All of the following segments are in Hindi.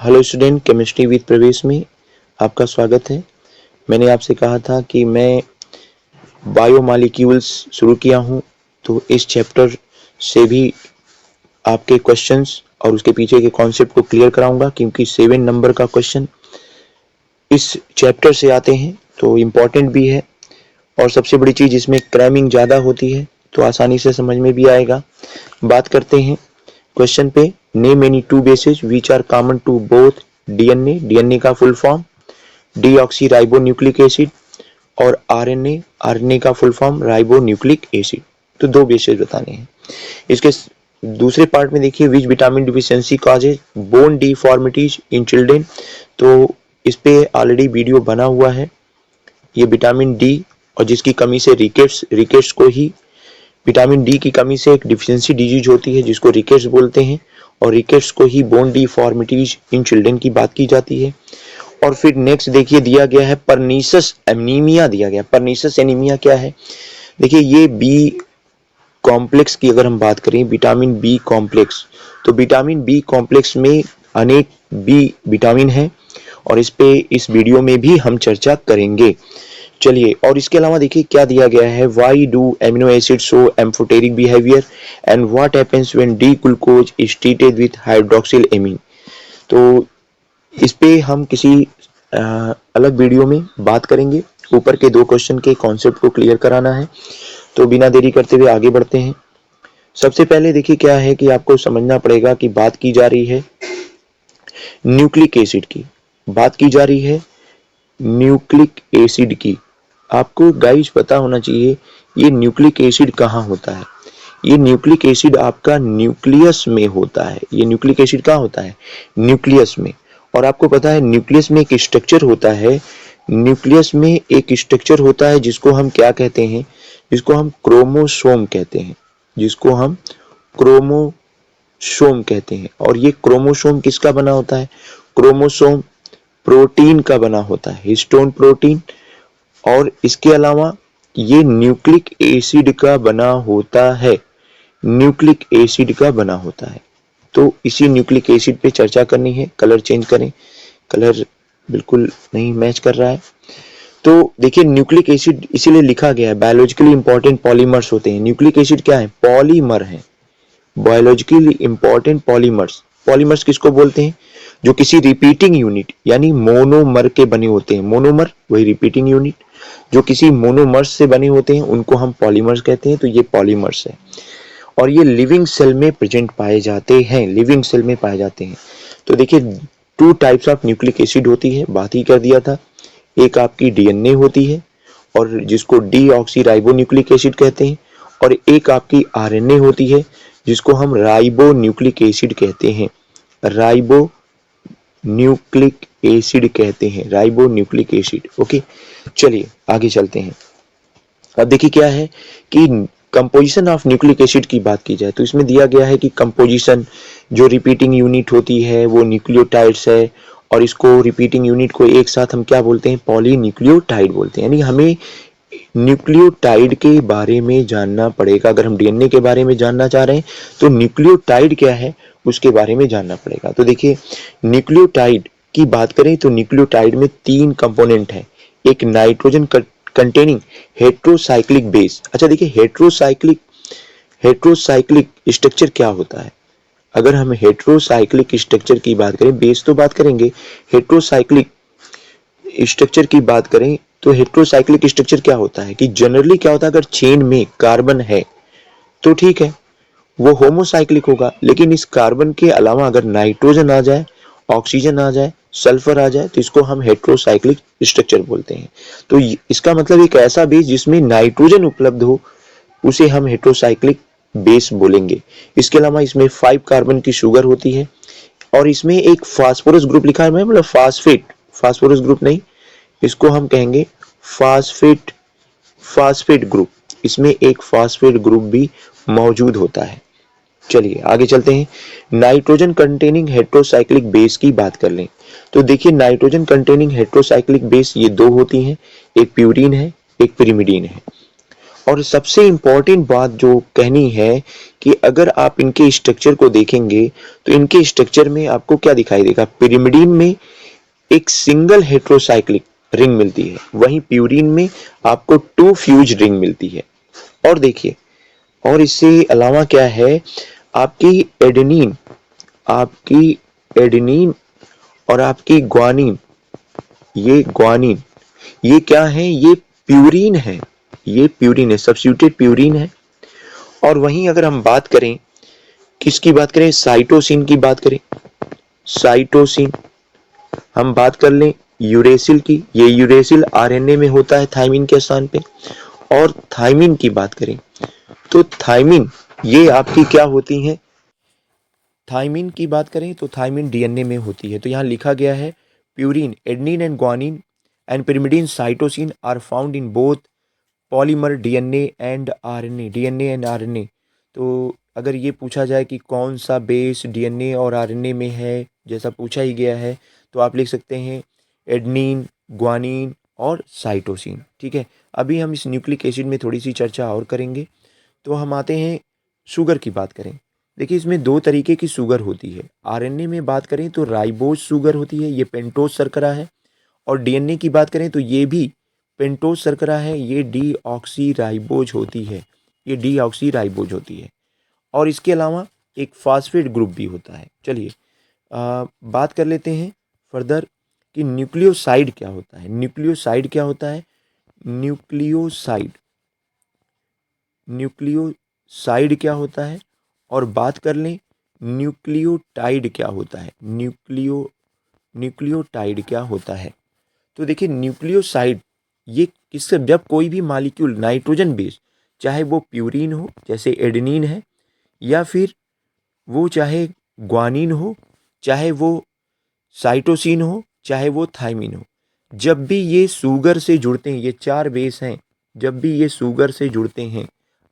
हेलो स्टूडेंट, केमिस्ट्री विद प्रवेश में आपका स्वागत है। मैंने आपसे कहा था कि मैं बायोमॉलिक्यूल्स शुरू किया हूं, तो इस चैप्टर से भी आपके क्वेश्चंस और उसके पीछे के कॉन्सेप्ट को क्लियर कराऊंगा, क्योंकि 7 नंबर का क्वेश्चन इस चैप्टर से आते हैं, तो इम्पॉर्टेंट भी है। और सबसे बड़ी चीज़, इसमें क्रैमिंग ज़्यादा होती है, तो आसानी से समझ में भी आएगा। बात करते हैं क्वेश्चन पे। Name any two bases which are common to both DNA, DNA का full form deoxy ribo nucleic acid, और आरएनए, आरएनए का full form ribo nucleic acid. तो दो बेसिस बताने हैं। इसके दूसरे पार्ट में देखिए, which vitamin deficiency causes bone deformities in children. तो इस पे ऑलरेडी वीडियो बना हुआ है। ये विटामिन डी और जिसकी कमी से रिकेट्स को ही, विटामिन डी की कमी से एक डिफिशियंसी डिजीज होती है जिसको रिकेट्स बोलते हैं, और रिकेट्स को ही बोन डिफॉर्मिटीज इन चिल्ड्रन की बात की जाती है। और फिर नेक्स्ट देखिए, दिया गया है परनीसस एनीमिया दिया गया। परनीसस एनीमिया क्या है? देखिए, ये बी कॉम्प्लेक्स की अगर हम बात करें, विटामिन बी कॉम्प्लेक्स, तो विटामिन बी कॉम्प्लेक्स में अनेक बी विटामिन है, और इस वीडियो में भी हम चर्चा करेंगे। चलिए, और इसके अलावा देखिए क्या दिया गया है। Why do amino acid show amphoteric behaviour and what happens when D glucose is treated with hydroxyl amine. तो इस पे हम किसी अलग वीडियो में बात करेंगे। ऊपर के दो क्वेश्चन के कॉन्सेप्ट को क्लियर कराना है, तो बिना देरी करते हुए आगे बढ़ते हैं। सबसे पहले देखिए क्या है कि आपको समझना पड़ेगा कि बात की जा रही है न्यूक्लिक एसिड की, बात की जा रही है न्यूक्लिक एसिड की। आपको गाइस पता होना चाहिए ये न्यूक्लिक एसिड कहाँ होता है। ये न्यूक्लिक एसिड आपका न्यूक्लियस में होता है। ये न्यूक्लिक एसिड कहाँ होता है? न्यूक्लियस में। और आपको पता है न्यूक्लियस में एक स्ट्रक्चर होता है, न्यूक्लियस में एक स्ट्रक्चर होता है जिसको हम क्या कहते हैं? जिसको हम क्रोमोसोम कहते हैं, जिसको हम क्रोमोसोम कहते हैं। और ये क्रोमोसोम किसका बना होता है? क्रोमोसोम प्रोटीन का बना होता है, हिस्टोन प्रोटीन। और इसके अलावा ये न्यूक्लिक एसिड का बना होता है, न्यूक्लिक एसिड का बना होता है। तो इसी न्यूक्लिक एसिड पे चर्चा करनी है। कलर चेंज करें, कलर बिल्कुल नहीं मैच कर रहा है। तो देखिए, न्यूक्लिक एसिड इसीलिए लिखा गया है, बायोलॉजिकली इंपॉर्टेंट पॉलीमर्स होते हैं। न्यूक्लिक एसिड क्या है? पॉलीमर है, बायोलॉजिकली इंपॉर्टेंट पॉलीमर्स। पॉलीमर्स किसको बोलते हैं? जो किसी रिपीटिंग यूनिट यानी मोनोमर के बने होते हैं। मोनोमर वही रिपीटिंग यूनिट, जो किसी मोनोमर्स से बने होते हैं उनको हम पॉलीमर्स कहते हैं। तो ये पॉलीमर्स है, और ये लिविंग सेल में प्रेजेंट पाए जाते हैं, लिविंग सेल में पाए जाते हैं। तो देखिए, 2 टाइप्स ऑफ न्यूक्लिक एसिड होती है, बात ही कर दिया था। एक आपकी डीएनए होती है, और जिसको डीऑक्सी राइबो न्यूक्लिक एसिड कहते हैं, और एक आपकी आरएनए होती है जिसको हम राइबो न्यूक्लिक एसिड कहते हैं। राइबो न्यूक्लिक एसिड कहते हैं, राइबो न्यूक्लिक एसिड। ओके, चलिए आगे चलते हैं। अब देखिए क्या है कि कंपोजिशन ऑफ न्यूक्लिक एसिड की बात की जाए, तो इसमें दिया गया है कि कंपोजिशन, जो रिपीटिंग यूनिट होती है वो न्यूक्लियोटाइड्स है, और इसको रिपीटिंग यूनिट को एक साथ हम क्या बोलते हैं? पॉलीन्यूक्लियोटाइड बोलते हैं। यानी हमें न्यूक्लियोटाइड के बारे में जानना पड़ेगा। अगर हम डीएनए के बारे में जानना चाह रहे हैं तो न्यूक्लियोटाइड क्या है उसके बारे में जानना पड़ेगा। तो देखिए, न्यूक्लियोटाइड की बात करें तो न्यूक्लियोटाइड में 3 कंपोनेंट है। एक नाइट्रोजन कंटेनिंग हेट्रोसाइक्लिक बेस। अच्छा देखिए, हेट्रोसाइक्लिक स्ट्रक्चर क्या होता है? अगर हम हेट्रोसाइक्लिक स्ट्रक्चर की बात करें, बेस तो बात करेंगे, हेट्रोसाइक्लिक स्ट्रक्चर की बात करें तो हेट्रोसाइक्लिक स्ट्रक्चर क्या होता है कि जनरली क्या होता है, अगर चेन में कार्बन है तो ठीक है, वो होमोसाइक्लिक होगा। लेकिन इस कार्बन के अलावा अगर नाइट्रोजन आ जाए, ऑक्सीजन आ जाए, सल्फर आ जाए, तो इसको हम हेट्रोसाइक्लिक स्ट्रक्चर बोलते हैं। तो इसका मतलब एक ऐसा बेस जिसमें नाइट्रोजन उपलब्ध हो उसे हम हेट्रोसाइक्लिक बेस बोलेंगे। इसके अलावा इसमें 5 कार्बन की शुगर होती है, और इसमें एक फास्फोरस ग्रुप लिखा है, मतलब फास्फोरस ग्रुप नहीं, इसको हम कहेंगे फास्फेट ग्रुप। इसमें एक फास्फेट ग्रुप भी मौजूद होता है। चलिए आगे चलते हैं। नाइट्रोजन कंटेनिंग हेट्रोसाइक्लिक बेस की बात कर लें तो देखिए, नाइट्रोजन कंटेनिंग हेट्रोसाइक्लिक बेस ये 2 होती हैं, एक प्यूरीन है, एक पिरिमिडीन है। और सबसे इम्पॉर्टेंट बात जो कहनी है कि अगर आप इनके स्ट्रक्चर को देखेंगे तो इनके स्ट्रक्चर में आपको क्या दिखाई देगा। पिरिमिडीन में एक सिंगल हेट्रोसाइक्लिक रिंग मिलती है, वहीं प्यूरिन में आपको 2 फ्यूज रिंग मिलती है। और देखिए, और इससे अलावा क्या है, आपकी एडेनिन आपकी एडेनिन और आपकी ग्वानिन ये क्या है, ये प्यूरिन है, ये प्यूरिन है, सब्स्टिट्यूटेड प्यूरिन है। और वहीं अगर हम बात करें, किसकी बात करें, साइटोसिन की बात करें, साइटोसिन हम बात कर लें यूरेसिल की, ये यूरेसिल आरएनए में होता है थायमिन के स्थान पे। और थायमिन की बात करें तो थायमिन ये आपकी क्या होती है, थायमिन की बात करें तो थायमिन डीएनए में होती है। तो यहाँ लिखा गया है purine, adenine and guanine and pyrimidine cytosine are found in both polymer DNA and RNA, DNA and RNA. तो अगर ये पूछा जाए कि कौन सा बेस डीएनए और आरएनए में है, जैसा पूछा ही गया है, तो आप लिख सकते हैं एडेनिन, ग्वानिन और साइटोसिन। ठीक है, अभी हम इस न्यूक्लिक एसिड में थोड़ी सी चर्चा और करेंगे। तो हम आते हैं शुगर की बात करें। देखिए, इसमें दो तरीके की शुगर होती है। आरएनए में बात करें तो राइबोज शुगर होती है, ये पेंटोज शर्करा है। और डीएनए की बात करें तो ये भी पेंटोज शर्करा है, ये डीऑक्सी राइबोज होती है, ये डीऑक्सी राइबोज होती है। और इसके अलावा एक फास्फेट ग्रुप भी होता है। चलिए बात कर लेते हैं फर्दर कि न्यूक्लियोसाइड क्या होता है। न्यूक्लियोसाइड क्या होता है, न्यूक्लियोसाइड न्यूक्लियोसाइड क्या होता है, और बात कर लें न्यूक्लियोटाइड क्या होता है। न्यूक्लियोटाइड क्या होता है। तो देखिए, न्यूक्लियोसाइड ये किससे, जब कोई भी मॉलिक्यूल नाइट्रोजन बेस, चाहे वो प्यूरिन हो जैसे एडेनिन है, या फिर वो चाहे ग्वानिन हो, चाहे वो साइटोसिन हो, चाहे वो थायमिन हो, जब भी ये शुगर से जुड़ते हैं, ये चार बेस हैं, जब भी ये शुगर से जुड़ते हैं,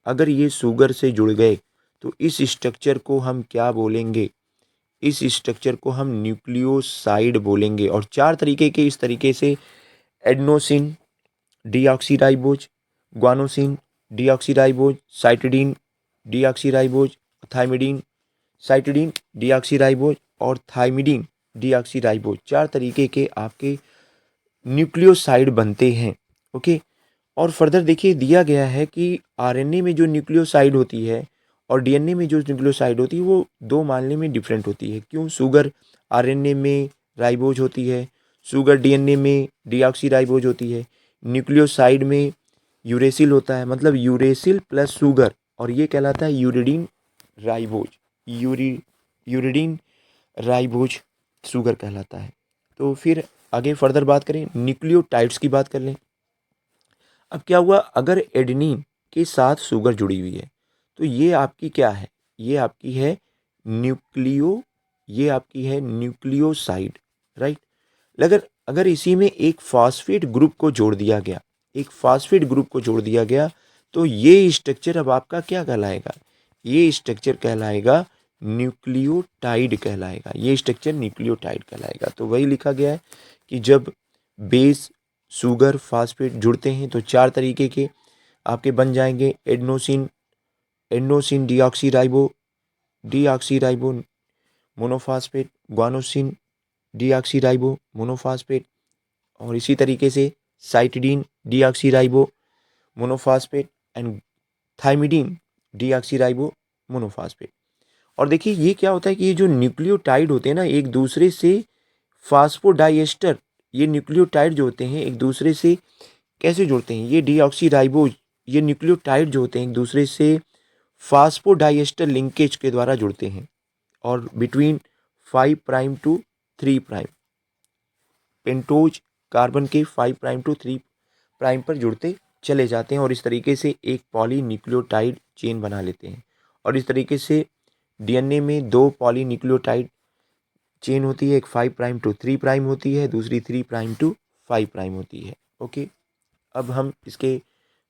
अगर ये शुगर से जुड़ गए तो इस स्ट्रक्चर को हम क्या बोलेंगे, इस स्ट्रक्चर को हम न्यूक्लियोसाइड बोलेंगे। और चार तरीके के इस तरीके से adenosine deoxyribose, guanosine deoxyribose, cytidine deoxyribose, thymidine cytidine deoxyribose और थाइमिडीन डीऑक्सीराइबोज, चार तरीके के आपके न्यूक्लियोसाइड बनते हैं। ओके, और फर्दर देखिए दिया गया है कि आरएनए में जो न्यूक्लियोसाइड होती है और डीएनए में जो न्यूक्लियोसाइड होती है वो दो मानने में डिफरेंट होती है। क्यों, शुगर आरएनए में राइबोज होती है, शुगर डीएनए में डीऑक्सीराइबोज होती है, न्यूक्लियोसाइड में यूरेसिल होता है, मतलब यूरेसिल प्लस शुगर, और ये कहलाता है uridine ribose, uridine ribose sugar कहलाता है। तो फिर आगे फर्दर बात करें, न्यूक्लियोटाइड्स की बात कर लें। अब क्या हुआ, अगर एडेनिन के साथ शुगर जुड़ी हुई है तो ये आपकी क्या है, ये आपकी है न्यूक्लियोसाइड, राइट। अगर अगर इसी में एक फास्फेट ग्रुप को जोड़ दिया गया, एक फास्फेट ग्रुप को जोड़ दिया गया, तो ये स्ट्रक्चर अब आपका क्या कहलाएगा, ये स्ट्रक्चर कहलाएगा न्यूक्लियोटाइड कहलाएगा, ये स्ट्रक्चर न्यूक्लियोटाइड कहलाएगा। तो वही लिखा गया है कि जब बेस शुगर फास्फेट जुड़ते हैं तो चार तरीके के आपके बन जाएंगे, adenosine adenosine deoxyribo monophosphate, guanosine deoxyribo monophosphate, और इसी तरीके से cytidine deoxyribo monophosphate and thymidine deoxyribo monophosphate. और देखिए ये क्या होता है कि ये जो न्यूक्लियोटाइड होते हैं ना, एक दूसरे से फास्फोडाइएस्टर, ये न्यूक्लियोटाइड जो होते हैं एक दूसरे से कैसे जुड़ते हैं, ये डीऑक्सीराइबोज, ये न्यूक्लियोटाइड जो होते हैं एक दूसरे से फास्फोडाइएस्टर लिंकेज के द्वारा जुड़ते हैं, और between 5 prime to 3 prime, pentose carbon के 5 प्राइम टू 3 प्राइम पर जुड़ते चले जाते हैं, और इस तरीके से एक पॉलीन्यूक्लियोटाइड चेन बना लेते हैं। और इस तरीके से डीएनए में दो पॉलीन्यूक्लियोटाइड चेन होती है, एक 5 प्राइम टू 3 प्राइम होती है, दूसरी 3 प्राइम टू 5 प्राइम होती है। ओके, अब हम इसके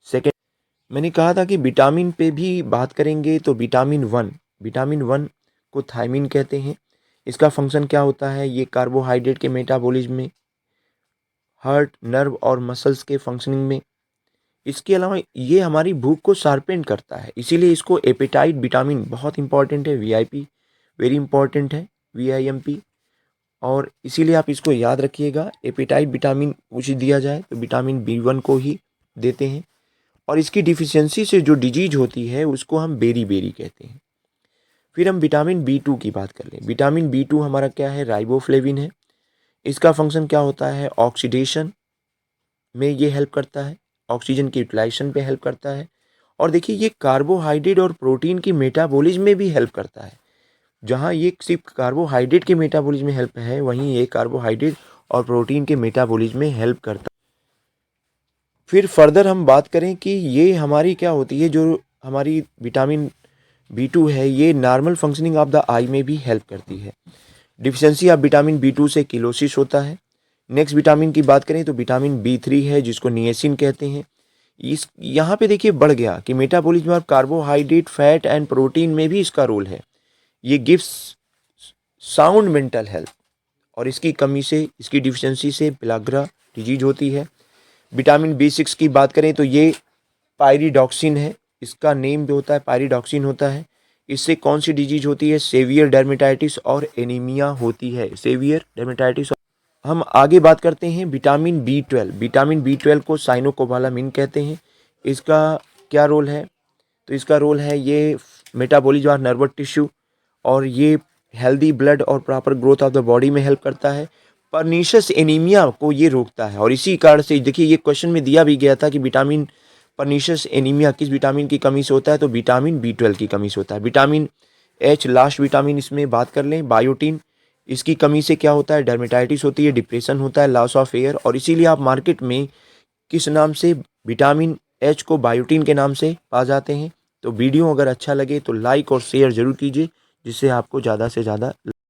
सेकेंड, मैंने कहा था कि विटामिन पे भी बात करेंगे, तो विटामिन 1 को थायमिन कहते हैं। इसका फंक्शन क्या होता है, ये कार्बोहाइड्रेट के मेटाबॉलिज्म में, हार्ट, नर्व और मसल्स के फंक्शनिंग में, इसके अलावा ये हमारी भूख को शार्पेन करता है, इसीलिए इसको एपेटाइट विटामिन बहुत इंपॉर्टेंट है, वीआईपी वेरी इंपॉर्टेंट है, वीआईएमपी। और इसीलिए आप इसको याद रखिएगा, एपेटाइट विटामिन कुछ दिया जाए तो विटामिन B1 को ही देते हैं। और इसकी डिफिशियंसी से जो डिजीज होती है उसको हम बेरी बेरी कहते हैं। फिर हम विटामिन B2 की बात कर लें। विटामिन B2 हमारा क्या है, राइबोफ्लेविन है। इसका फंक्शन क्या होता है, ऑक्सीडेशन में ये हेल्प करता है, ऑक्सीजन की यूटिलाइजेशन पे हेल्प करता है। और देखिए ये कार्बोहाइड्रेट और प्रोटीन की मेटाबॉलिज्म में भी हेल्प करता है। जहाँ ये सिर्फ कार्बोहाइड्रेट के मेटाबॉलिज्म में हेल्प है, वहीं ये कार्बोहाइड्रेट और प्रोटीन के मेटाबॉलिज्म में हेल्प करता है। फिर फर्दर हम बात करें कि ये हमारी क्या होती है, जो हमारी विटामिन B2 है, ये नॉर्मल फंक्शनिंग ऑफ द आई में भी हेल्प करती है। डिफिशियंसी ऑफ विटामिन B2 से किलोसिस होता है। नेक्स्ट विटामिन की बात करें तो विटामिन B3 है, जिसको निएसिन कहते हैं। इस यहाँ पे देखिए बढ़ गया कि मेटाबॉलिज्म और कार्बोहाइड्रेट, फैट एंड प्रोटीन में भी इसका रोल है। ये गिव्स साउंड मेंटल हेल्थ, और इसकी कमी से, इसकी डिफिशियंसी से पेलाग्रा डिजीज होती है। विटामिन B6 की बात करें तो ये पायरिडॉक्सिन है, इसका नेम जो होता है पायरिडॉक्सिन होता है। इससे कौन सी डिजीज होती है, सेवियर डर्मेटाइटिस और एनीमिया होती है, सेवियर डर्मेटाइटिस। हम आगे बात करते हैं विटामिन B12। विटामिन B12 को साइनोकोबालामिन कहते हैं। इसका क्या रोल है, तो इसका रोल है ये मेटाबॉलिज्म और नर्वस टिश्यू, और ये हेल्दी ब्लड और proper growth of the body में हेल्प करता है। परनीशियस एनीमिया को ये रोकता है, और इसी कारण से देखिए ये क्वेश्चन में दिया भी गया था कि विटामिन परनीशियस एनीमिया किस विटामिन की कमी से होता है, तो विटामिन B12 की कमी से होता है। विटामिन H लास्ट विटामिन इसमें बात कर लें, बायोटीन, इसकी कमी से क्या होता है, डर्मेटाइटिस होती है, डिप्रेशन होता है, लॉस ऑफ एयर। और इसीलिए आप मार्केट में किस नाम से विटामिन H को बायोटीन के नाम से पा जाते हैं। तो वीडियो अगर अच्छा लगे तो लाइक और शेयर जरूर कीजिए, जिससे आपको ज़्यादा से ज़्यादा